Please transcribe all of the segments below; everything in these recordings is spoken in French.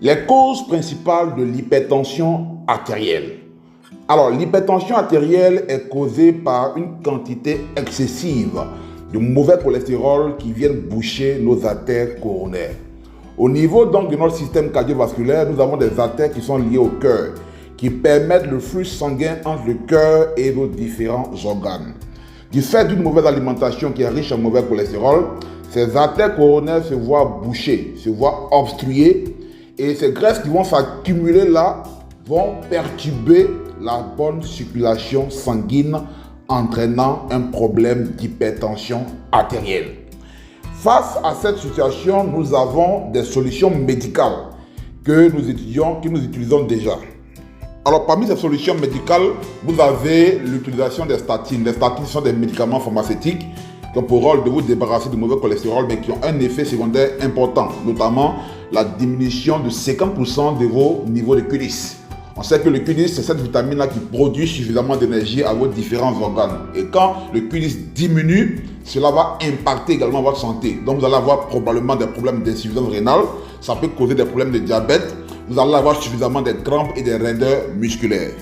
Les causes principales de l'hypertension artérielle. Alors, l'hypertension artérielle est causée par une quantité excessive de mauvais cholestérol qui viennent boucher nos artères coronaires. Au niveau donc de notre système cardiovasculaire, nous avons des artères qui sont liées au cœur, qui permettent le flux sanguin entre le cœur et nos différents organes. Du fait d'une mauvaise alimentation qui est riche en mauvais cholestérol, ces artères coronaires se voient bouchées, se voient obstruées, et ces graisses qui vont s'accumuler là vont perturber la bonne circulation sanguine, entraînant un problème d'hypertension artérielle. Face à cette situation, nous avons des solutions médicales que nous utilisons déjà. Alors, parmi ces solutions médicales, vous avez l'utilisation des statines. Les statines sont des médicaments pharmaceutiques qui ont pour rôle de vous débarrasser du mauvais cholestérol, mais qui ont un effet secondaire important, notamment la diminution de 50% de vos niveaux de Q10. On sait que le Q10, c'est cette vitamine-là qui produit suffisamment d'énergie à vos différents organes. Et quand le Q10 diminue, cela va impacter également votre santé. Donc, vous allez avoir probablement des problèmes d'insuffisance rénale. Ça peut causer des problèmes de diabète. Vous allez avoir suffisamment de crampes et de raideurs musculaires.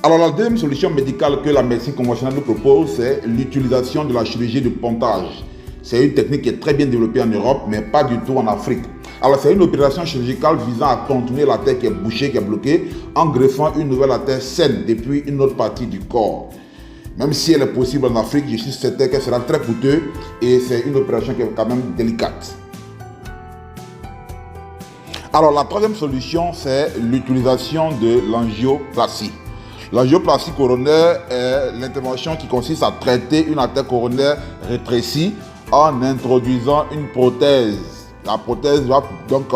Alors, la deuxième solution médicale que la médecine conventionnelle nous propose, c'est l'utilisation de la chirurgie de pontage. C'est une technique qui est très bien développée en Europe, mais pas du tout en Afrique. Alors, c'est une opération chirurgicale visant à contourner l'artère qui est bouchée, qui est bloquée, en greffant une nouvelle artère saine depuis une autre partie du corps. Même si elle est possible en Afrique, je suis certain qu'elle sera très coûteuse et c'est une opération qui est quand même délicate. Alors, la troisième solution, c'est l'utilisation de l'angioplastie. L'angioplastie coronaire est l'intervention qui consiste à traiter une artère coronaire rétrécie en introduisant une prothèse. La prothèse va donc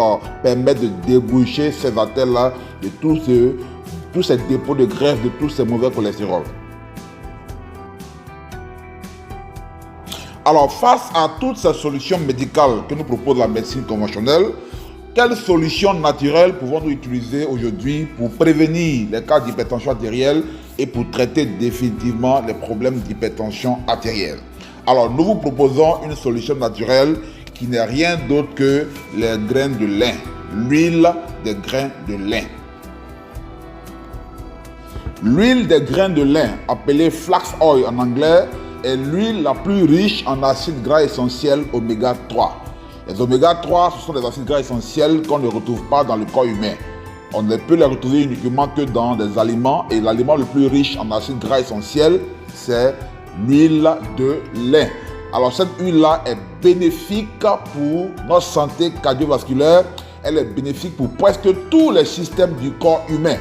permettre de déboucher ces artères-là de tous ces dépôts de graisse, de tous ces mauvais cholestérol. Alors, face à toutes ces solutions médicales que nous propose la médecine conventionnelle, quelles solutions naturelles pouvons-nous utiliser aujourd'hui pour prévenir les cas d'hypertension artérielle et pour traiter définitivement les problèmes d'hypertension artérielle? Alors, nous vous proposons une solution naturelle qui n'est rien d'autre que les grains de lin, l'huile des grains de lin. L'huile des grains de lin, appelée flax oil en anglais, est l'huile la plus riche en acides gras essentiels oméga 3. Les oméga 3, ce sont des acides gras essentiels qu'on ne retrouve pas dans le corps humain. On ne peut les retrouver uniquement que dans des aliments, et l'aliment le plus riche en acides gras essentiels, c'est l'huile de lin. Alors, cette huile-là est bénéfique pour notre santé cardiovasculaire. Elle est bénéfique pour presque tous les systèmes du corps humain.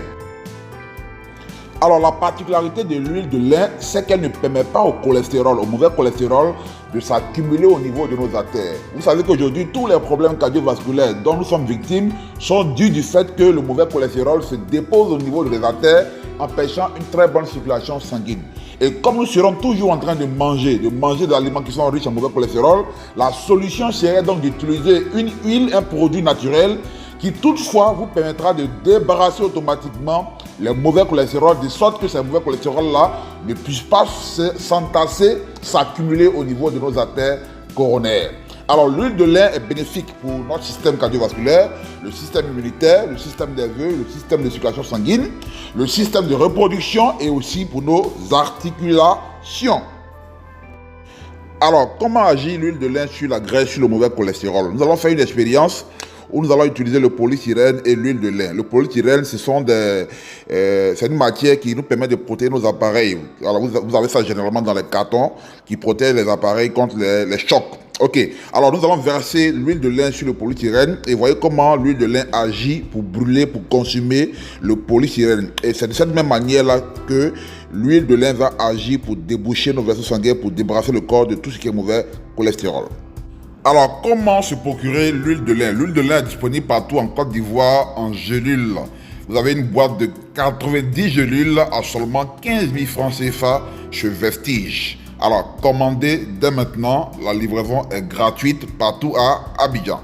Alors, la particularité de l'huile de lin, c'est qu'elle ne permet pas au cholestérol, au mauvais cholestérol, de s'accumuler au niveau de nos artères. Vous savez qu'aujourd'hui, tous les problèmes cardiovasculaires dont nous sommes victimes sont dus du fait que le mauvais cholestérol se dépose au niveau des artères, empêchant une très bonne circulation sanguine. Et comme nous serons toujours en train de manger des aliments qui sont riches en mauvais cholestérol, la solution serait donc d'utiliser une huile, un produit naturel qui toutefois vous permettra de débarrasser automatiquement les mauvais cholestérol, de sorte que ces mauvais cholestérol-là ne puissent pas s'entasser, s'accumuler au niveau de nos artères coronaires. Alors, l'huile de lin est bénéfique pour notre système cardiovasculaire, le système immunitaire, le système nerveux, le système de circulation sanguine, le système de reproduction et aussi pour nos articulations. Alors, comment agit l'huile de lin sur la graisse, sur le mauvais cholestérol? Nous allons faire une expérience où nous allons utiliser le polystyrène et l'huile de lin. Le polystyrène, c'est une matière qui nous permet de protéger nos appareils. Alors, vous avez ça généralement dans les cartons qui protègent les appareils contre les chocs. Ok, alors nous allons verser l'huile de lin sur le polystyrène et voyez comment l'huile de lin agit pour brûler, pour consumer le polystyrène. Et c'est de cette même manière-là que l'huile de lin va agir pour déboucher nos vaisseaux sanguins, pour débarrasser le corps de tout ce qui est mauvais cholestérol. Alors, comment se procurer l'huile de lin? L'huile de lin est disponible partout en Côte d'Ivoire en gélules. Vous avez une boîte de 90 gélules à seulement 15 000 francs CFA chez Vestige. Alors, commandez dès maintenant, la livraison est gratuite partout à Abidjan.